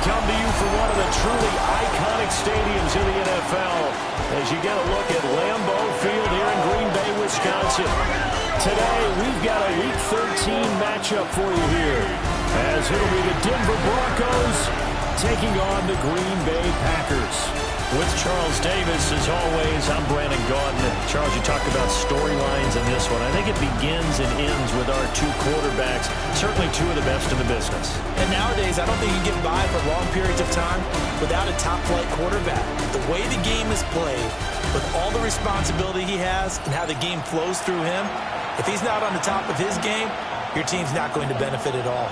come to you from one of the truly iconic stadiums in the NFL as you get a look at Lambeau Field here in Green Bay, Wisconsin. Today, we've got a Week 13 matchup for you here, as it'll be the Denver Broncos taking on the Green Bay Packers. With Charles Davis, as always, I'm Brandon Gaudin. Charles, you talked about storylines in this one. I think it begins and ends with our two quarterbacks, certainly two of the best in the business. And nowadays, I don't think you can get by for long periods of time without a top-flight quarterback. The way the game is played, with all the responsibility he has and how the game flows through him, if he's not on the top of his game, your team's not going to benefit at all.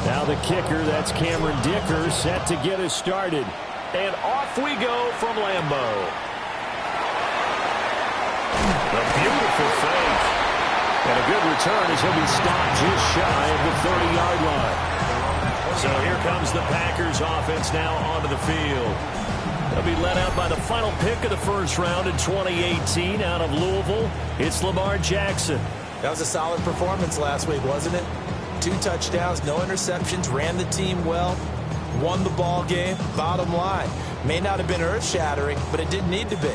Now the kicker, that's Cameron Dicker, set to get us started. And off we go from Lambeau. A beautiful fake. And a good return as he'll be stopped just shy of the 30-yard line. So here comes the Packers offense now onto the field. They'll be led out by the final pick of the first round in 2018 out of Louisville. It's Lamar Jackson. That was a solid performance last week, wasn't it? 2 touchdowns, no interceptions, ran the team well, won the ball game. Bottom line, may not have been earth-shattering, but it didn't need to be.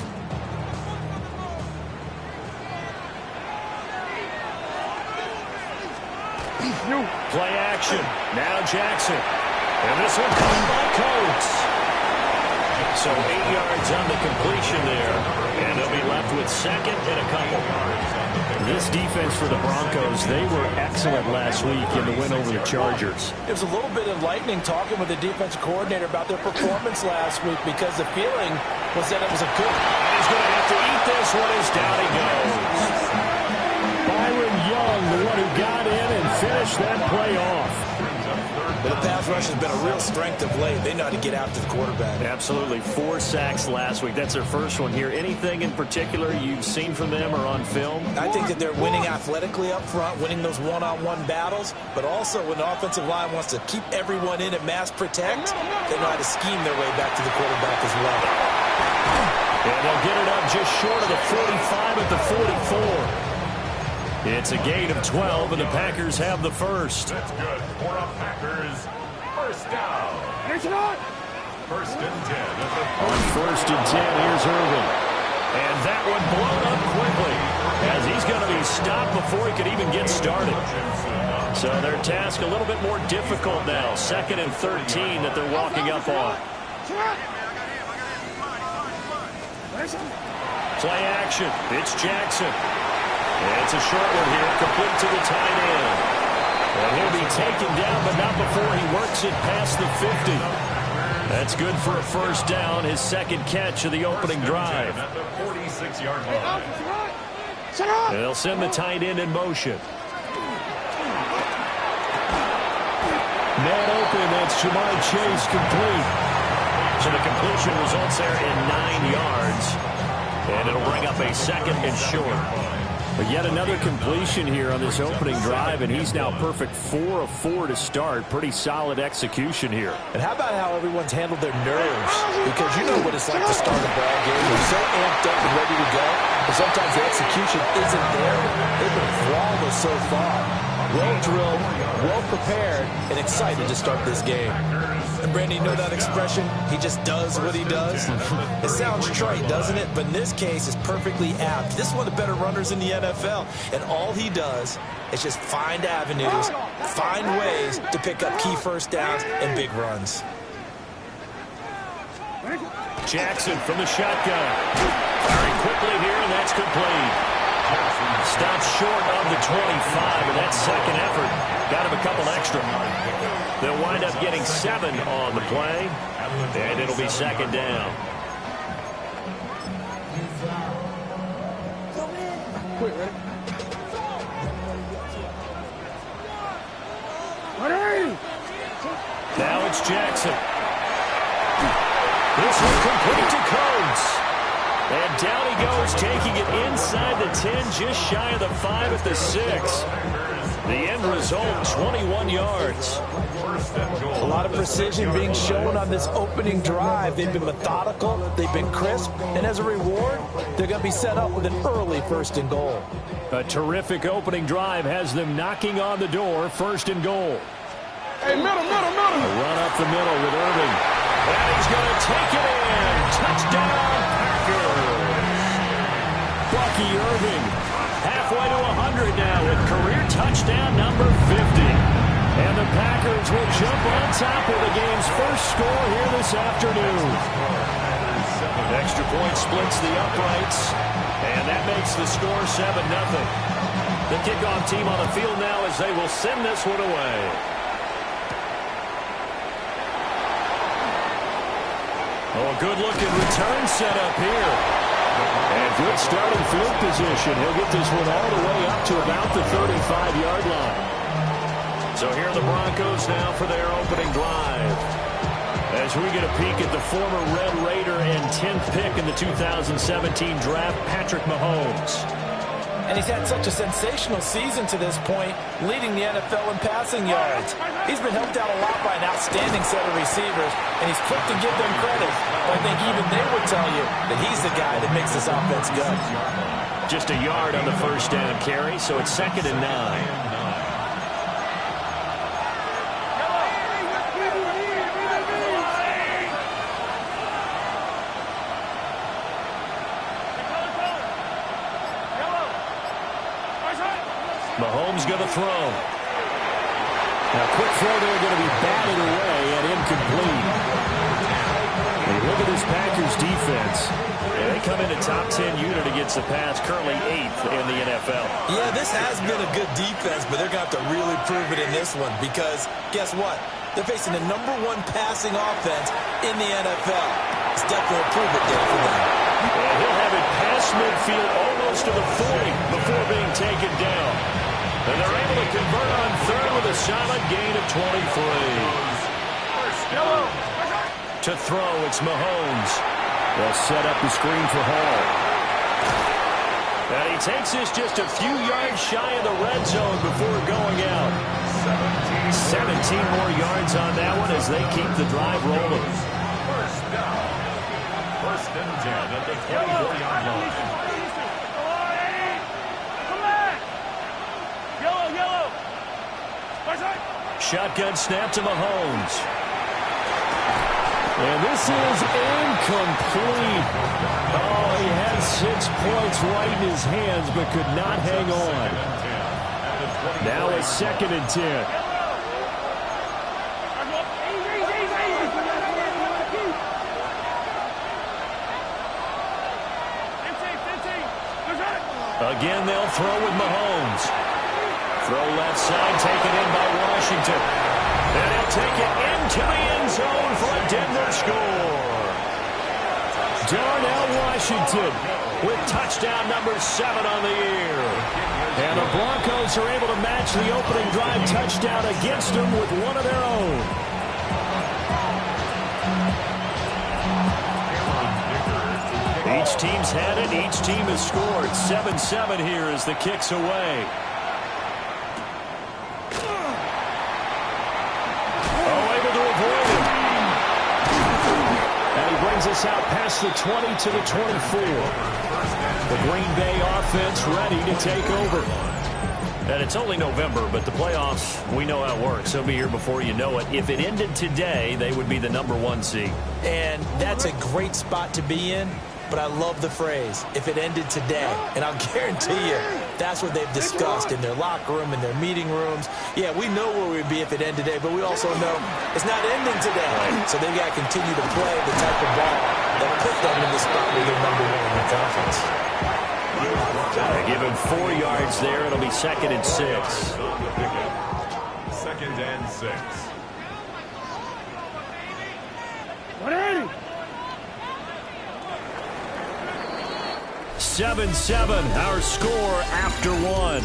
Play action. Now Jackson. And this one comes by Coates. So 8 yards on the completion there. And they'll be left with second and a couple. This defense for the Broncos, they were excellent last week in the win over the Chargers. It was a little bit enlightening talking with the defensive coordinator about their performance last week because the feeling was that it was a good. And he's going to have to eat this one as down he goes. Byron Young, the one who got in and finished that play off. But the pass rush has been a real strength of late. They know how to get after the quarterback. Absolutely. 4 sacks last week. That's their first one here. Anything in particular you've seen from them or on film? I think that they're winning athletically up front, winning those one-on-one battles, but also when the offensive line wants to keep everyone in and mass protect, they know how to scheme their way back to the quarterback as well. And they'll get it up just short of the 45 at the 44. It's a gain of 12, and the Packers have the first. That's good. For the Packers, first down. First and 10. On first and 10, here's Irvin. And that one blown up quickly, as he's going to be stopped before he could even get started. So their task a little bit more difficult now. 2nd and 13 that they're walking up on. Play action. It's Jackson. It's a short one here, complete to the tight end. And he'll be taken down, but not before he works it past the 50. That's good for a first down, his second catch of the opening drive. At the 46-yard line. And they'll send the tight end in motion. Man open, that's Jamar Chase complete. So the completion results there in 9 yards. And it'll bring up a second and short. But yet another completion here on this opening drive, and he's now perfect 4 of 4 to start. Pretty solid execution here. And how about how everyone's handled their nerves? Because you know what it's like to start a ball game. They're so amped up and ready to go, but sometimes the execution isn't there. They've been flawless so far. Well drilled, well prepared, and excited to start this game. And Brandon, you know that expression? He just does what he does? It sounds trite, doesn't it? But in this case, it's perfectly apt. This is one of the better runners in the NFL. And all he does is just find avenues, find ways to pick up key first downs and big runs. Jackson from the shotgun. Firing quickly here, and that's complete. Stopped short of the 25, and that second effort got him a couple extra. They'll wind up getting 7 on the play, and it'll be second down. Now it's Jackson. This one complete to Coates. And down he goes, taking it inside the 10, just shy of the 5 at the 6. The end result, 21 yards. A lot of precision being shown on this opening drive. They've been methodical, they've been crisp, and as a reward, they're going to be set up with an early 1st and goal. A terrific opening drive has them knocking on the door, 1st and goal. Hey, middle. A run up the middle with Irving. And he's going to take it in. Touchdown, Packers. Bucky Irving, halfway to 100 now with career touchdown number 50. And the Packers will jump on top with the game's first score here this afternoon. Extra point splits the uprights, and that makes the score 7-0. The kickoff team on the field now as they will send this one away. Oh, a good-looking return set up here. And good starting field position. He'll get this one all the way up to about the 35-yard line. So here are the Broncos now for their opening drive. As we get a peek at the former Red Raider and 10th pick in the 2017 draft, Patrick Mahomes. And he's had such a sensational season to this point, leading the NFL in passing yards. He's been helped out a lot by an outstanding set of receivers, and he's quick to give them credit. But I think even they would tell you that he's the guy that makes this offense good. Just a yard on the first down carry, so it's 2nd and 9. Mahomes going to throw. Now, quick throw there, going to be batted away and incomplete. And look at this Packers defense. Yeah, they come in a top 10 unit against the pass, currently 8th in the NFL. Yeah, this has been a good defense, but they're going to have to really prove it in this one because guess what? They're facing the #1 passing offense in the NFL. It's definitely a prove it day for them. And he'll have it past midfield almost to the 40 before being taken down. And they're able to convert on 3rd with a solid gain of 23. To throw, it's Mahomes. They'll set up the screen for Hall. And he takes this just a few yards shy of the red zone before going out. 17 more yards on that one as they keep the drive rolling. First down. 1st and 10 at the 24-yard line. Shotgun snap to Mahomes. And this is incomplete. Oh, he had 6 points right in his hands but could not hang on. Now it's 2nd and 10. Again, they'll throw with Mahomes. Throw left side, taken in by Washington. And he'll take it into the end zone for a Denver score. Darnell Washington with touchdown number 7 on the year. And the Broncos are able to match the opening drive touchdown against them with one of their own. Each team's had it. Each team has scored. 7-7 here as the kick's away. Us out past the 20 to the 24. The Green Bay offense ready to take over. And it's only November, but the playoffs, we know how it works. They'll be here before you know it. If it ended today, they would be the #1 seed. And that's a great spot to be in, but I love the phrase, if it ended today. And I'll guarantee you, that's what they've discussed in their locker room, in their meeting rooms. Yeah, we know where we'd be if it ended today, but we also know it's not ending today. So they've got to continue to play the type of ball that put them in the spot where they're #1 in the conference. They give him 4 yards there. It'll be 2nd and 6. 2nd and 6. 7-7, our score after 1.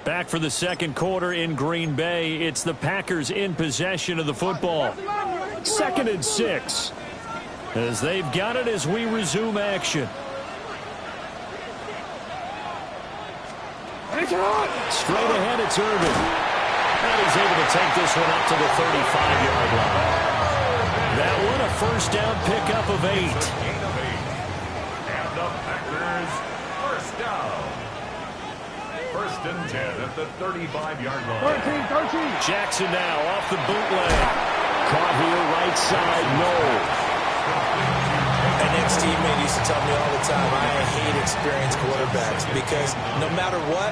Back for the second quarter in Green Bay. It's the Packers in possession of the football. 2nd and 6. As they've got it as we resume action. Straight ahead, it's Irvin. And he's able to take this one up to the 35-yard line. That one a first down pickup of 8. And the Packers first down. First and 10 at the 35-yard line. Jackson now off the bootleg. Caught here right side, no. An ex-teammate used to tell me all the time, I hate experienced quarterbacks because no matter what,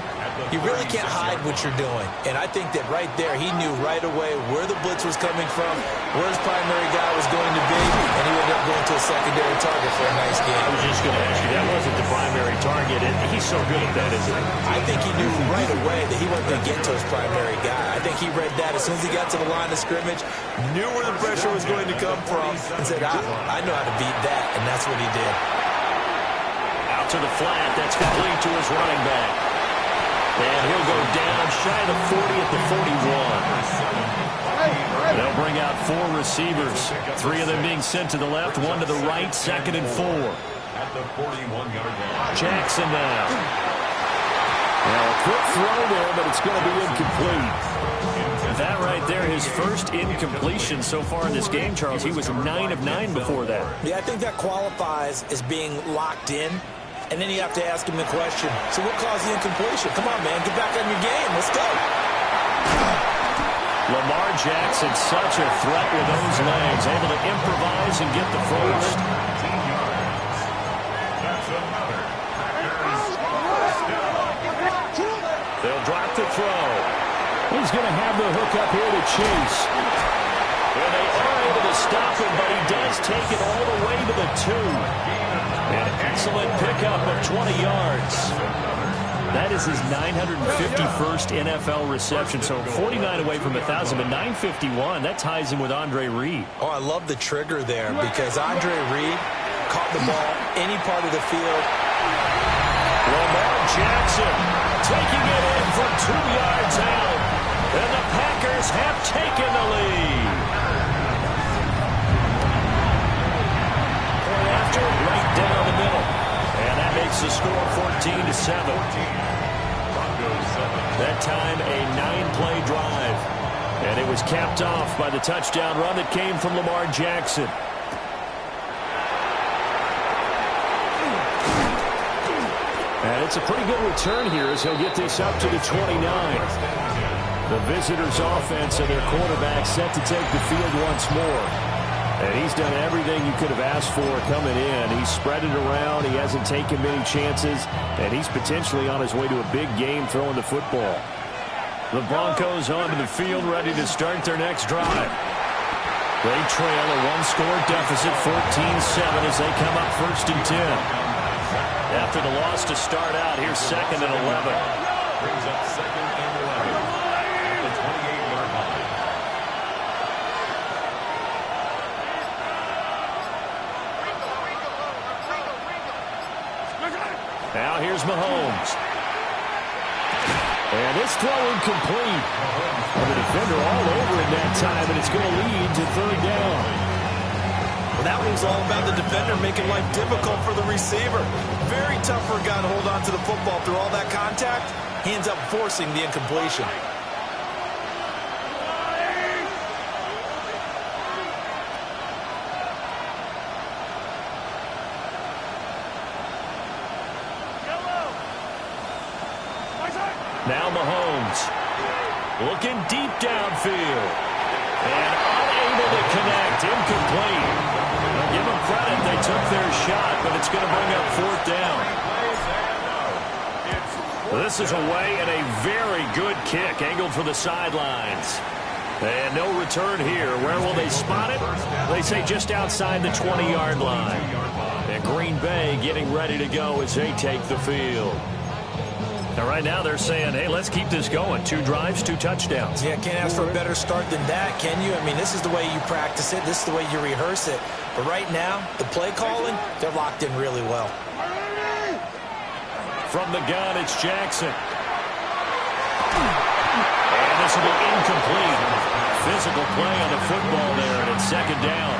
you really can't hide what you're doing. And I think that right there, he knew right away where the blitz was coming from, where his primary guy was going to be, and he ended up going to a secondary target for a nice game. I was just going to ask you, that wasn't the primary target. And he's so good at that, isn't he? I think he knew right away that he wasn't going to get to his primary guy. I think he read that as soon as he got to the line of scrimmage, knew where the pressure was going to come from, and said, I know how to beat that, and that's what he did. Out to the flat, that's complete to his running back. And he'll go down shy of the 40 at the 41. They'll bring out 4 receivers. 3 of them being sent to the left, 1 to the right, 2nd and 4. At the 41-yard line. Jackson now. Now a quick throw there, but it's going to be incomplete. That right there, his first incompletion so far in this game, Charles. He was 9 of 9 before that. Yeah, I think that qualifies as being locked in. And then you have to ask him the question, so what caused the incompletion? Come on, man, get back on your game. Let's go. Lamar Jackson, such a threat with those legs, able to improvise and get the first. That's another Packers first down. They'll drop the throw. He's going to have the hook up here to Chase. And they are able to stop him, but he does take it all the way to the 2. An excellent pickup of 20 yards. That is his 951st NFL reception, so 49 away from 1,000, but 951. That ties him with Andre Reed. Oh, I love the trigger there because Andre Reed caught the ball any part of the field. Lamar Jackson taking it in from 2 yards out. And the Packers have taken the lead. Point after, right down the middle. And that makes the score 14-7. That time, a 9-play drive. And it was capped off by the touchdown run that came from Lamar Jackson. And it's a pretty good return here as he'll get this up to the 29. The visitors' offense and their quarterback set to take the field once more. And he's done everything you could have asked for coming in. He's spread it around. He hasn't taken many chances. And he's potentially on his way to a big game throwing the football. The Broncos onto the field ready to start their next drive. They trail a 1-score deficit, 14-7 as they come up 1st and 10. After the loss to start out, here's 2nd and 11. Brings up 2nd and 11 at the 28-yard line. Now here's Mahomes. And this throw incomplete. And the defender all over it that time, and it's going to lead to 3rd down. Well, that one's all about the defender making life difficult for the receiver. Very tough for a guy to hold on to the football through all that contact. He ends up forcing the incompletion. Now Mahomes looking deep downfield. And unable to connect. Incomplete. Now give them credit. They took their shot, but it's going to bring up 4th down. This is away and a very good kick. Angled for the sidelines. And no return here. Where will they spot it? They say just outside the 20-yard line. And Green Bay getting ready to go as they take the field. Now, right now, they're saying, hey, let's keep this going. 2 drives, 2 touchdowns. Yeah, can't ask for a better start than that, can you? I mean, this is the way you practice it. This is the way you rehearse it. But right now, the play calling, they're locked in really well. From the gun, it's Jackson. And this will be incomplete. Physical play on the football there, and it's 2nd down.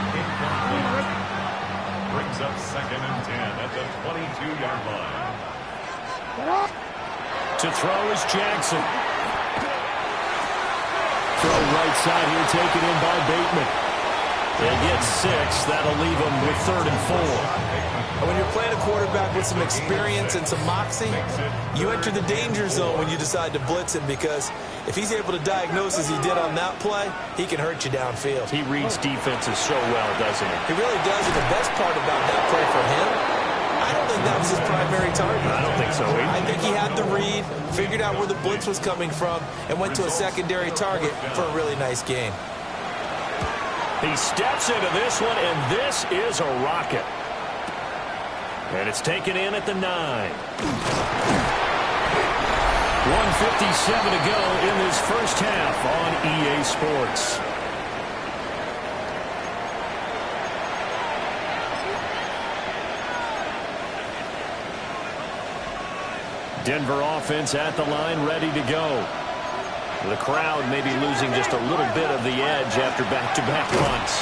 Brings up 2nd and 10 at the 22-yard line. To throw is Jackson. Throw right side here, taken in by Bateman. They get 6. That'll leave them with 3rd and 4. And when you're playing a quarterback with some experience and some moxie, you enter the danger zone when you decide to blitz him, because if he's able to diagnose as he did on that play, he can hurt you downfield. He reads defenses so well, doesn't he? He really does, and the best part about that play for him, I don't think that was his primary target. I don't think so either. I think he had the read, figured out where the blitz was coming from, and went to a secondary target for a really nice game. He steps into this one, and this is a rocket. And it's taken in at the 9. 1:57 to go in this first half on EA Sports. Denver offense at the line, ready to go. The crowd may be losing just a little bit of the edge after back-to-back runs.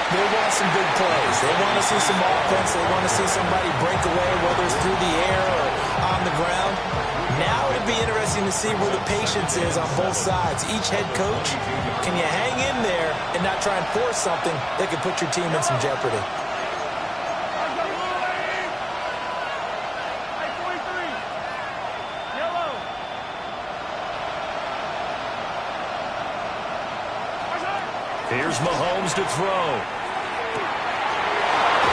They want some big plays. They want to see some offense. They want to see somebody break away, whether it's through the air or on the ground. Now it'd be interesting to see where the patience is on both sides. Each head coach, can you hang in there and not try and force something that could put your team in some jeopardy? Here's Mahomes to throw.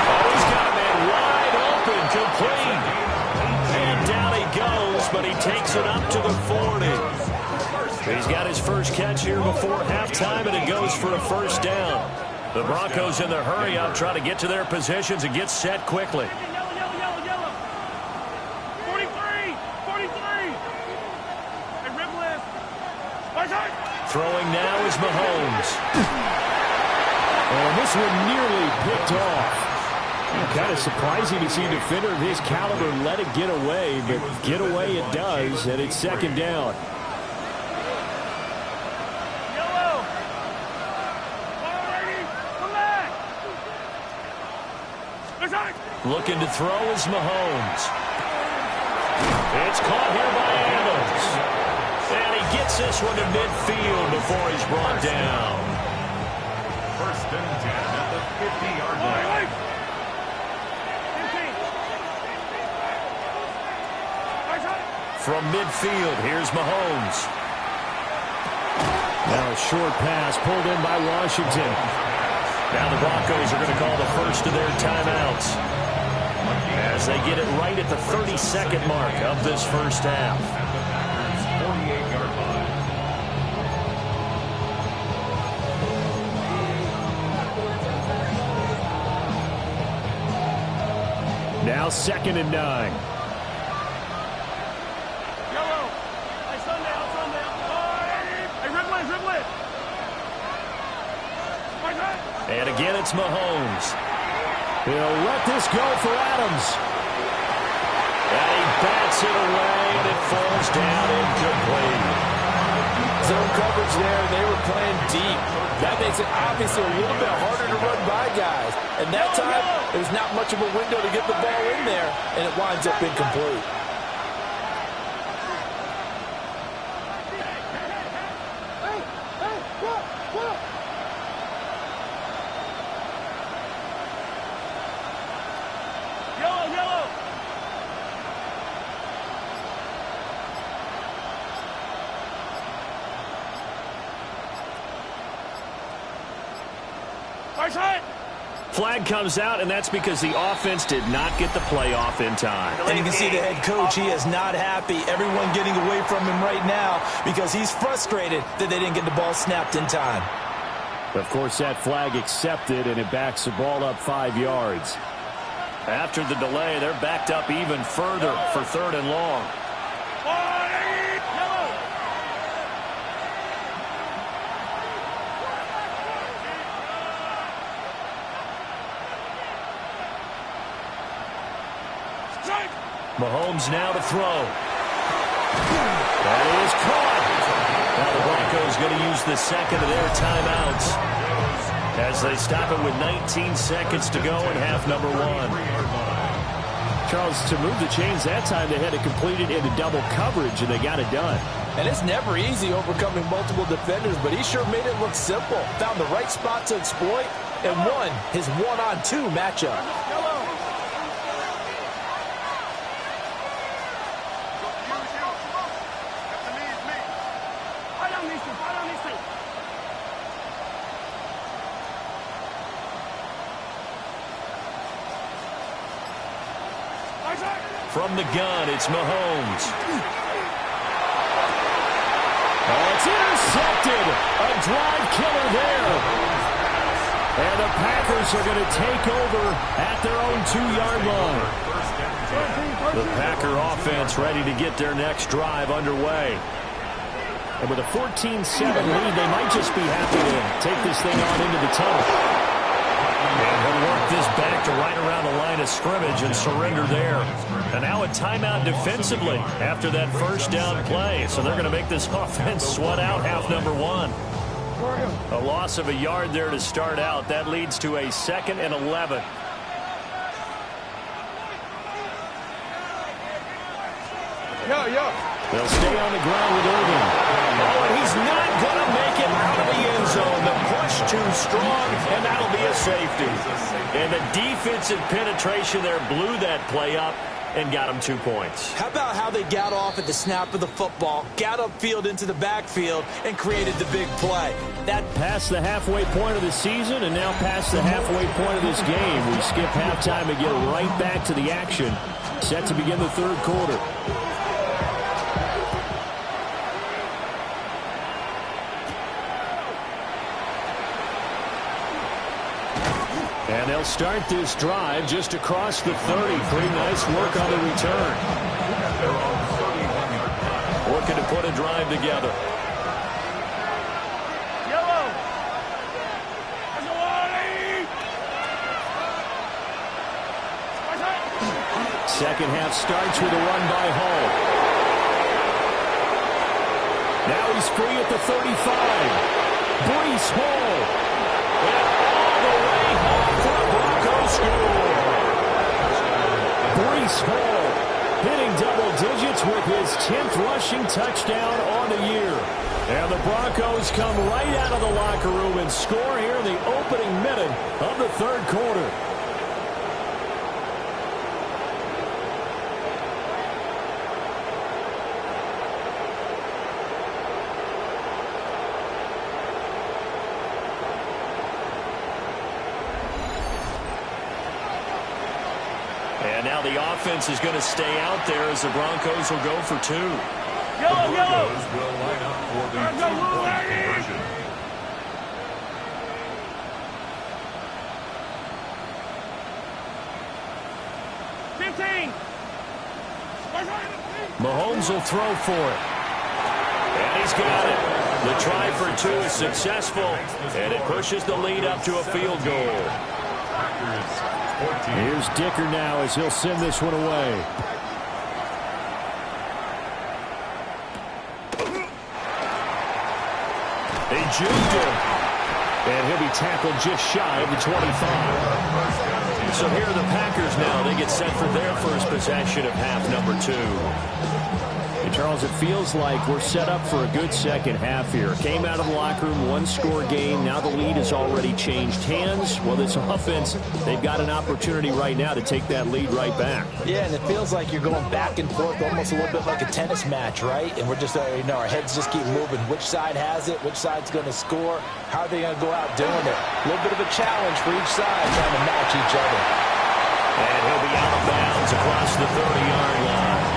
Oh, he's got a man wide open, complete. And down he goes, but he takes it up to the 40. He's got his first catch here before halftime, and it goes for a first down. The Broncos in the hurry-up try to get to their positions and get set quickly. Yellow. 43. Hey, rib list. Throwing now is Mahomes. And this one nearly picked off. Kind of surprising to see a defender of his caliber let it get away, but get away it does, and it's 2nd down. Yellow. Come back. Looking to throw is Mahomes. It's caught here by Adams. And he gets this one to midfield before he's brought down. 1st and 10 at the 50-yard line. From midfield, here's Mahomes. Now a short pass pulled in by Washington. Now the Broncos are going to call the first of their timeouts as they get it right at the 32nd mark of this first half. 48-yard line. Now 2nd and 9. Yellow. Hey, sundown. Hey, rib list. And again, it's Mahomes. He'll let this go for Adams. And he bats it away, and it falls down incomplete. Zone coverage there. They were playing deep. That makes it obviously a little bit harder to run by guys. And that time, there's not much of a window to get the ball in there, and it winds up incomplete. Yellow. Flag comes out, and that's because the offense did not get the play off in time. And you can see the head coach, he is not happy. Everyone getting away from him right now because he's frustrated that they didn't get the ball snapped in time. Of course, that flag accepted, and it backs the ball up 5 yards. After the delay, they're backed up even further for 3rd and long. Mahomes now to throw. That is caught. Now the Broncos going to use the 2nd of their timeouts as they stop it with 19 seconds to go in half number 1. Charles, to move the chains that time, they had to complete it into double coverage, and they got it done. And it's never easy overcoming multiple defenders, but he sure made it look simple. Found the right spot to exploit and won his one-on-two matchup. From the gun, it's Mahomes. Oh, it's intercepted. A drive killer there. And the Packers are going to take over at their own 2-yard line. The Packer offense ready to get their next drive underway. And with a 14-7 lead, they might just be happy to take this thing on into the tunnel. And he'll work this back to right around the line of scrimmage and surrender there. And now a timeout defensively after that first down play. So they're going to make this offense sweat out half number one. A loss of a yard there to start out. That leads to a 2nd and 11. They'll stay on the ground with Irving. Oh, and he's not going to make it out of the end zone. The push too strong, and that'll be a safety. And the defensive penetration there blew that play up and got him 2 points. How about how they got off at the snap of the football, got upfield into the backfield, and created the big play? That past the halfway point of the season and now past the halfway point of this game. We skip halftime and get right back to the action. Set to begin the third quarter. And they'll start this drive just across the 30. Pretty nice work on the return. Looking to put a drive together. Yellow. Second half starts with a run by Hall. Now he's free at the 35. Breece Hall. Breece Hall hitting double digits with his 10th rushing touchdown on the year. And the Broncos come right out of the locker room and score here in the opening minute of the third quarter. And now the offense is going to stay out there as the Broncos will go for 2. Yellow. Broncos will line up for the 2-point conversion. Mahomes will throw for it. And he's got it. The try for 2 is successful, and it pushes the lead up to a field goal. Here's Dicker now as he'll send this one away. They juked him. And he'll be tackled just shy of the 25. So here are the Packers now. They get set for their first possession of half number 2. Hey, Charles, it feels like we're set up for a good second half here. Came out of the locker room, 1-score game. Now the lead has already changed hands. Well, this offense, they've got an opportunity right now to take that lead right back. Yeah, and it feels like you're going back and forth almost a little bit like a tennis match, right? And we're just, our heads just keep moving. Which side has it? Which side's going to score? How are they going to go out doing it? A little bit of a challenge for each side trying to match each other. And he'll be out of bounds across the 30-yard line.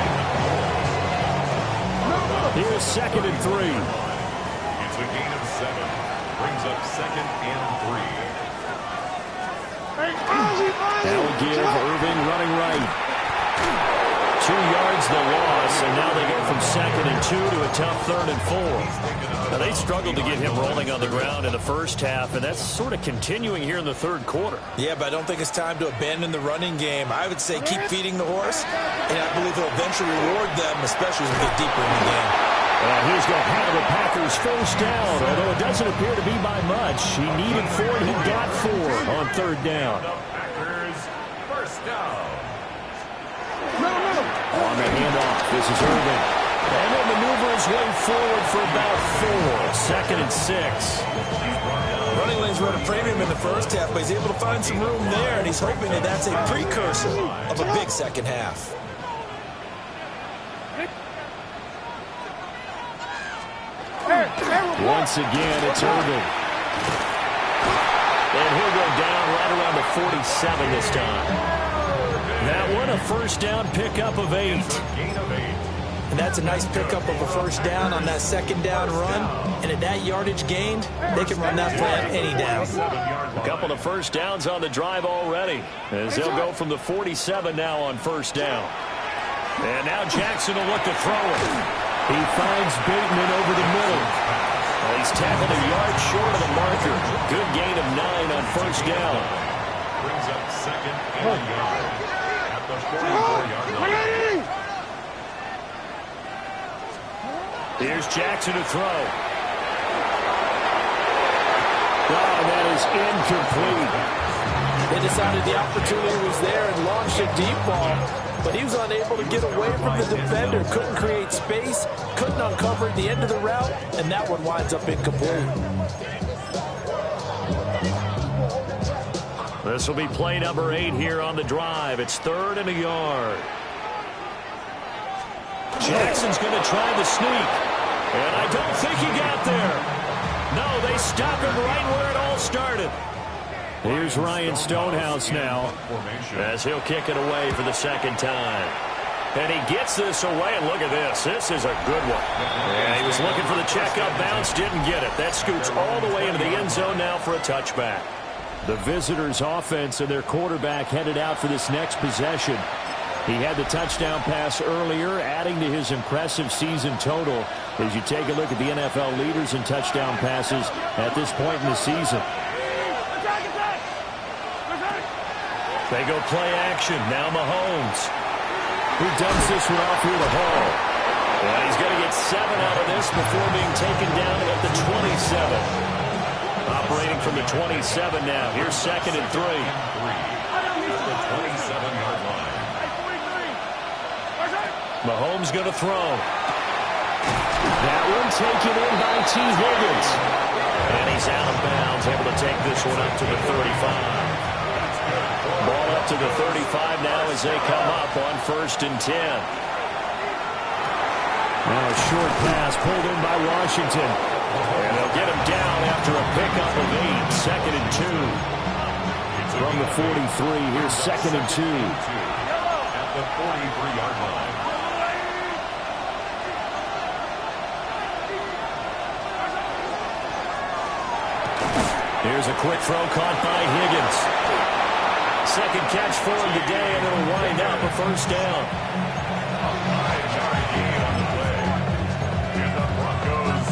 Here's 2nd and 3. It's a gain of 7. Brings up 2nd and 3. That'll give Irving running right. 2 yards the loss, and now they go from 2nd and 2 to a tough 3rd and 4. Now, they struggled to get him rolling on the ground in the first half, and that's sort of continuing here in the third quarter. Yeah, but I don't think it's time to abandon the running game. I would say keep feeding the horse, and I believe he'll eventually reward them, especially as we get deeper in the game. And he's going to have the Packers first down, although it doesn't appear to be by much. He needed 4, and he got 4 on 3rd down. The Packers first down. This is Irving. And he'll maneuver his way forward for about 4. 2nd and 6. Running lanes were at a premium in the first half, but he's able to find some room there, and he's hoping that that's a precursor of a big second half. Once again, it's Irving. And he'll go down right around the 47 this time. That one, a first down pickup of 8. And that's a nice pickup of a first down on that second down run. And at that yardage gained, they can run that play on any down. A couple of first downs on the drive already, as they'll go from the 47 now on first down. And now Jackson will look to throw it. He finds Bateman over the middle. He's tackled a yard short of the marker. Good gain of 9 on first down. Brings up 2nd and a yard at the 44-yard line. Here's Jackson to throw. Oh, that is incomplete. They decided the opportunity was there and launched a deep ball, but he was unable to get away from the defender, couldn't create space, couldn't uncover the end of the route, and that one winds up incomplete. This will be play number 8 here on the drive. It's 3rd and a yard. Jackson's going to try the sneak, and I don't think he got there. No, they stop him right where it all started. Here's Ryan Stonehouse now, as he'll kick it away for the 2nd time. And he gets this away, and look at this. This is a good one. And he was looking for the checkup bounce, didn't get it. That scoots all the way into the end zone now for a touchback. The visitors' offense and their quarterback headed out for this next possession. He had the touchdown pass earlier, adding to his impressive season total as you take a look at the NFL leaders in touchdown passes at this point in the season. They go play action. Now Mahomes, who dumps this one off here to Hall. And he's going to get 7 out of this before being taken down at the 27. Operating from the 27 now. Here's 2nd and 3. At the 27-yard line. Mahomes going to throw. That one taken in by T. Higgins. And he's out of bounds, able to take this one up to the 35. Ball up to the 35 now as they come up on 1st and 10. Now a short pass pulled in by Washington. And they'll get him down after a pickup of 8. 2nd and 2. From the 43, here's 2nd and 2. At the 43-yard line. Here's a quick throw caught by Higgins. 2nd catch for him today, and it'll wind up a first down. A 5-yard gain on the play. And the Broncos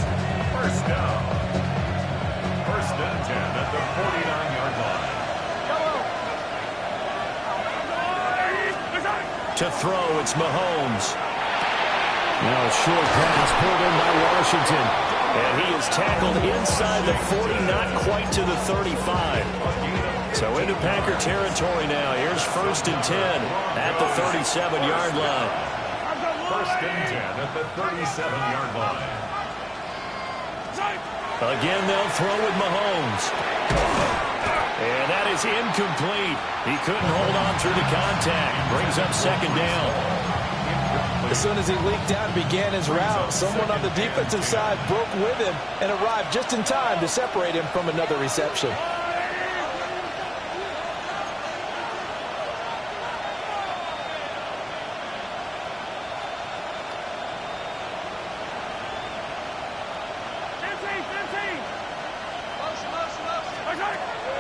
first down. 1st and 10 at the 49-yard line. To throw, it's Mahomes. Now a short pass pulled in by Washington. And he is tackled inside the 40, not quite to the 35. So into Packer territory now. Here's 1st and 10 at the 37-yard line. 1st and 10 at the 37-yard line. Again, they'll throw with Mahomes. And that is incomplete. He couldn't hold on through the contact. Brings up 2nd down. As soon as he leaked out and began his route, someone on the defensive side broke with him and arrived just in time to separate him from another reception.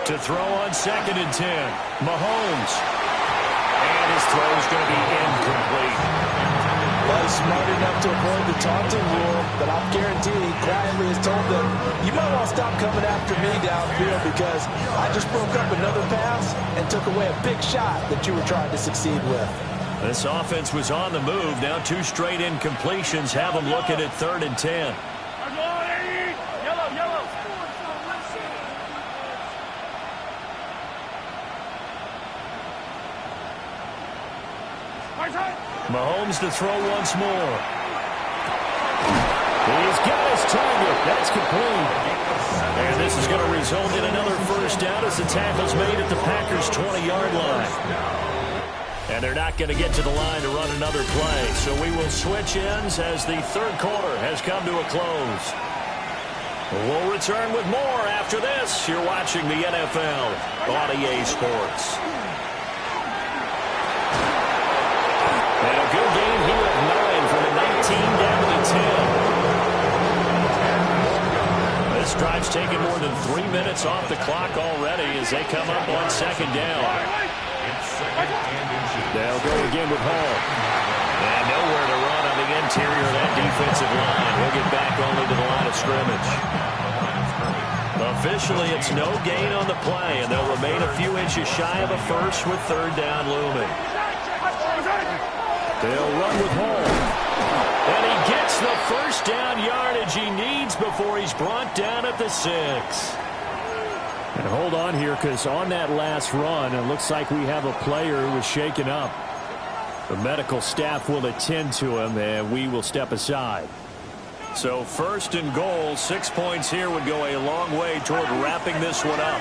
To throw on 2nd and 10. Mahomes. And his throw is going to be incomplete. Well, he's smart enough to avoid the taunting rule, but I'm guaranteed he quietly has told them, you might want to stop coming after me downfield because I just broke up another pass and took away a big shot that you were trying to succeed with. This offense was on the move. Now 2 straight incompletions have them looking at 3rd and 10. Mahomes to throw once more. He's got his target. That's complete. And this is going to result in another first down as the tackle's made at the Packers' 20-yard line. And they're not going to get to the line to run another play. So we will switch ends as the third quarter has come to a close. We'll return with more after this. You're watching the NFL on EA Sports. And a good game here of 9 from the 19 down to the 10. This drive's taken more than 3 minutes off the clock already as they come up on second down. They'll go again with Hall. And nowhere to run on the interior of that defensive line. He'll get back only to the line of scrimmage. Officially, it's no gain on the play, and they'll remain a few inches shy of a first with third down looming. They'll run with Hall. And he gets the first down yardage he needs before he's brought down at the 6. And hold on here, because on that last run, it looks like we have a player who was shaken up. The medical staff will attend to him, and we will step aside. So first and goal, 6 points here would go a long way toward wrapping this one up.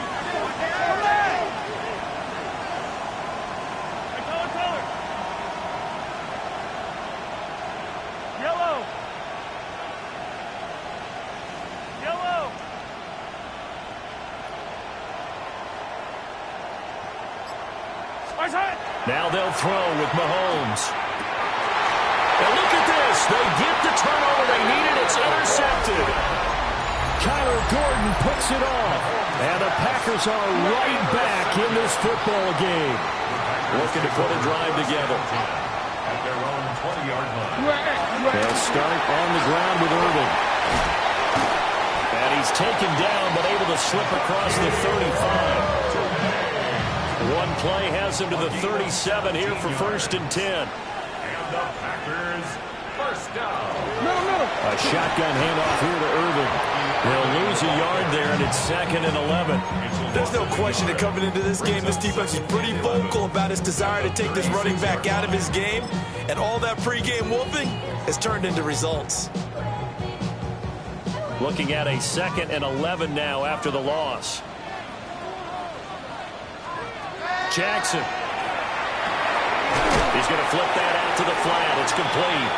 Now they'll throw with Mahomes. And look at this. They get the turnover they needed. It's intercepted. Kyler Gordon puts it off. And the Packers are right back in this football game. Looking to put a drive together. At their own 20-yard line. They'll start on the ground with Irvin. And he's taken down but able to slip across the 35. One play has him to the 37 here for first and 10. And the Packers first down. A shotgun handoff here to Irvin. They'll lose a yard there, and it's second and 11. There's no question that coming into this game, this defense is pretty vocal about its desire to take this running back out of his game. And all that pregame wolfing has turned into results. Looking at a second and 11 now after the loss. Jackson. He's going to flip that out to the flat. It's complete.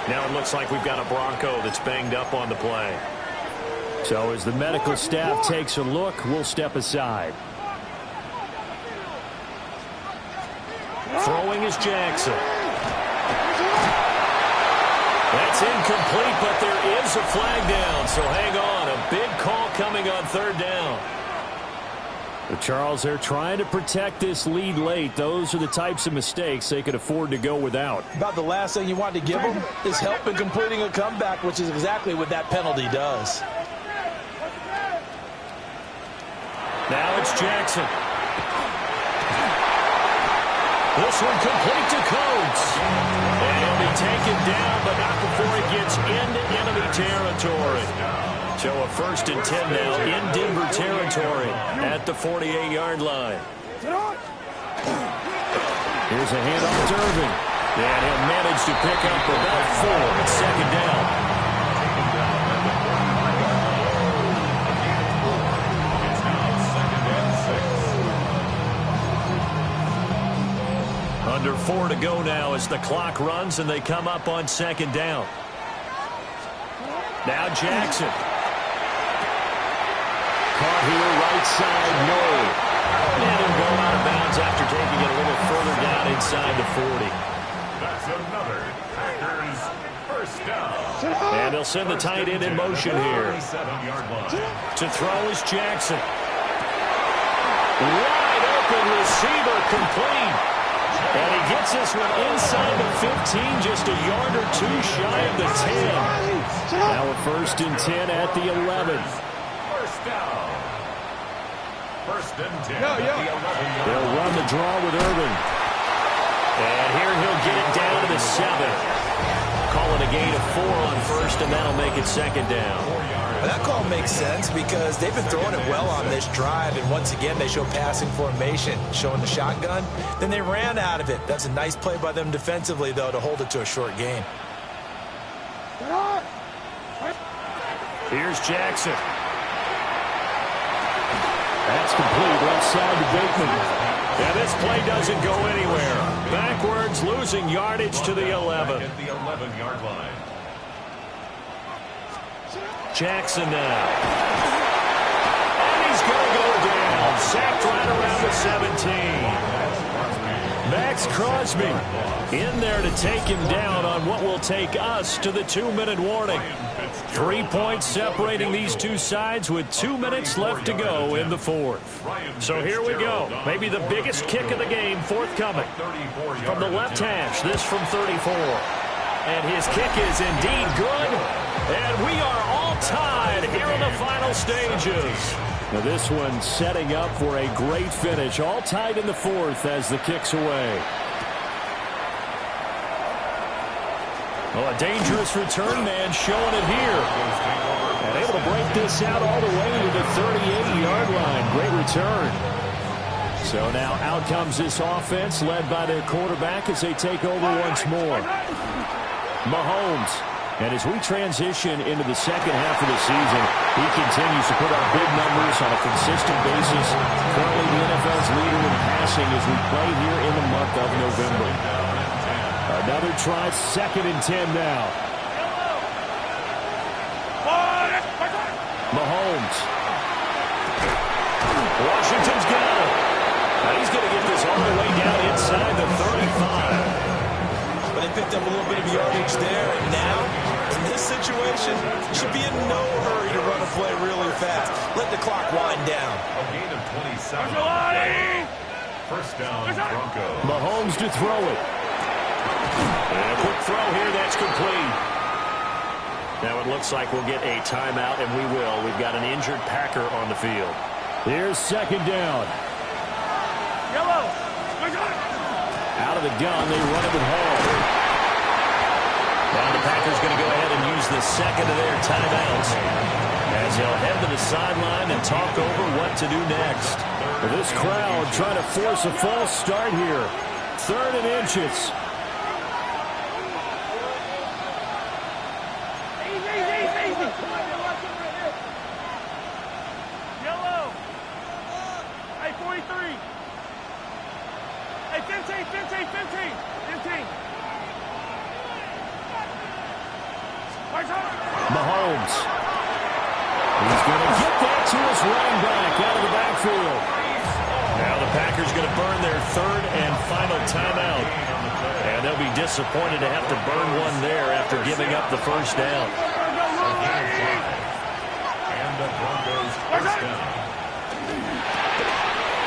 Now it looks like we've got a Bronco that's banged up on the play. So as the medical staff takes a look, we'll step aside. Throwing is Jackson. That's incomplete, but there is a flag down, so hang on. A big call coming on third down. But Charles, they're trying to protect this lead late. Those are the types of mistakes they could afford to go without. About the last thing you want to give them is help in completing a comeback, which is exactly what that penalty does. Now it's Jackson. This one complete to Coates. And he'll be taken down, but not before he gets into enemy territory. So a first and 10 now in Denver territory at the 48-yard line. Here's a handoff to Irvin. And he'll manage to pick up about 4 at second down. Under 4 to go now as the clock runs and they come up on second down. Now Jackson. Caught here, right side, no. And he'll go out of bounds after taking it a little further down inside the 40. That's another Packers first down. And they'll send the tight end in motion here. 7-yard line. To throw is Jackson. Wide open receiver complete. And he gets this one inside the 15, just a yard or two shy of the 10. Now a first and 10 at the 11. First down. First and 10 at the 11-yard They'll run the draw with Irvin. And here he'll get it down to the 7. call it a gain of 4 on first, and that'll make it second down. Well, that call makes sense because they've been throwing it well on this drive, and once again they show passing formation, showing the shotgun. Then they ran out of it. That's a nice play by them defensively, though, to hold it to a short gain. Here's Jackson. That's complete left side to Bateman. And this play doesn't go anywhere. Backwards, losing yardage to the 11. At the 11-yard line. Jackson now. And he's going to go down. Sacked right around the 17. Max Crosby in there to take him down on what will take us to the 2-minute warning. 3 points separating these two sides with 2 minutes left to go in the fourth. So here we go. Maybe the biggest kick of the game forthcoming. From the left hash, this from 34. And his kick is indeed good. And we are all tied here in the final stages. Now this one setting up for a great finish. All tied in the fourth as the kick's away. Oh, a dangerous return man showing it here. And able to break this out all the way to the 38-yard line. Great return. So now out comes this offense led by their quarterback as they take over once more. Mahomes. And as we transition into the second half of the season, he continues to put up big numbers on a consistent basis. Currently the NFL's leader in passing as we play here in the month of November. Another try, 2nd and 10 now. Mahomes. Washington's got him. Now he's going to get this all the way down inside the 35. But they picked up a little bit of yardage there, and now, in this situation, should be in no hurry to run a play really fast. Let the clock wind down. A gain of 27. First down, Broncos. Mahomes to throw it. And a quick throw here, that's complete. Now it looks like we'll get a timeout, and we will. We've got an injured Packer on the field. Here's 2nd down. Yellow. Out of the gun, they run it with Hall. Now the Packers going to go ahead and use the second of their timeouts as they'll head to the sideline and talk over what to do next. This crowd trying to force a false start here. 3rd and inches. Yellow. Hey, 43. Hey, 15. Mahomes. He's going to get that to his running back out of the backfield. Now the Packers going to burn their 3rd and final timeout. And they'll be disappointed to have to burn one there after giving up the first down. And the Broncos first down.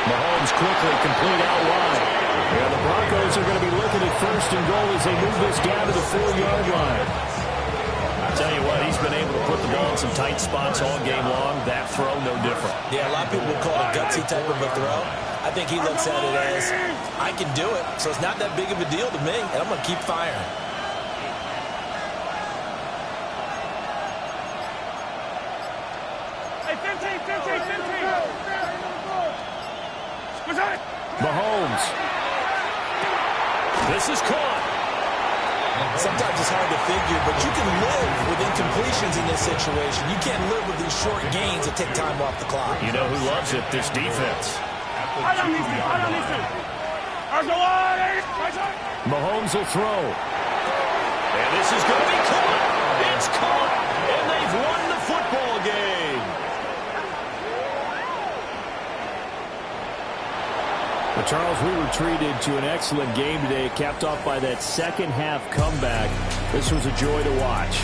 Mahomes quickly complete out wide. And the Broncos are going to be looking at 1st and goal as they move this down to the 4-yard line. Tell you what, he's been able to put the ball in some tight spots all game long. That throw, no different. Yeah, a lot of people would call it a gutsy type of a throw. I think he looks at it as, I can do it, so it's not that big of a deal to me, and I'm going to keep firing. Hey, 15. Mahomes. This is caught. Sometimes it's hard to figure, but you can live with incompletions in this situation. You can't live with these short gains that take time off the clock. You know who loves it? This defense. Mahomes will throw. And this is going to be caught. It's caught. And they've won the football game. But Charles, we were treated to an excellent game today, capped off by that second half comeback. This was a joy to watch.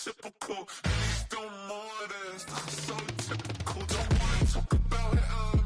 Typical. Don't wanna talk about it.